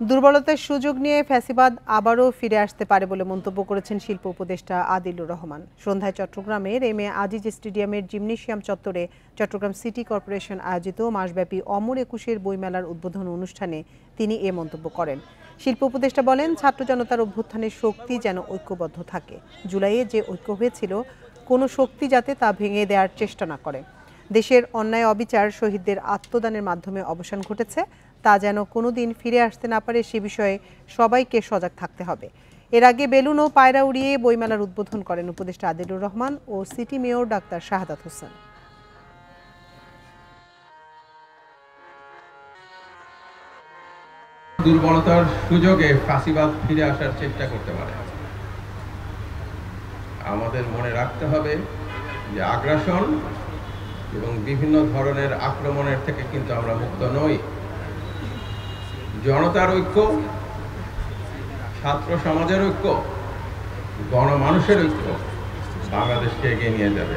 দুর্বলতার সুযোগ নিয়ে ফ্যাসিবাদ আবারও ফিরে আসতে পারে বলে মন্তব্য করেছেন শিল্প উপদেষ্টা আদিলুর রহমান। সন্ধ্যায় চট্টগ্রামের এম এ আজিজ স্টেডিয়ামের জিমনেশিয়াম চত্বরে চট্টগ্রাম সিটি কর্পোরেশন আয়োজিত মাসব্যাপী অমর একুশের বইমেলার উদ্বোধন অনুষ্ঠানে তিনি এ মন্তব্য করেন। শিল্প উপদেষ্টা বলেন, ছাত্র জনতার অভ্যুত্থানের শক্তি যেন ঐক্যবদ্ধ থাকে। জুলাইয়ে যে ঐক্য হয়েছিল, কোনো শক্তি যাতে তা ভেঙে দেওয়ার চেষ্টা না করে। দেশের অন্যায় অবিচার শহীদদের আত্মদানের মাধ্যমে অবসান ঘটেছে, তা যেন কোনোদিন ফিরে আসতে না পারে সে বিষয়ে সবাইকে সজাগ থাকতে হবে। এর আগে বেলুন ও পায়রা উড়িয়ে বইমেলার উদ্বোধন করেন উপদেষ্টা আদিলুর রহমান ও city mayor doctor Shahadat Hossain. দুর্বলতার সুযোগে ফ্যাসিবাদ ফিরে আসার চেষ্টা করতে পারে। আমাদের মনে রাখতে হবে যে আগ্রাসন এবং বিভিন্ন ধরনের আক্রমণের থেকে কিন্তু আমরা মুক্ত নই। জনতার ঐক্য, ছাত্র সমাজের ঐক্য, গণমানুষের ঐক্য বাংলাদেশকে এগিয়ে নিয়ে যাবে।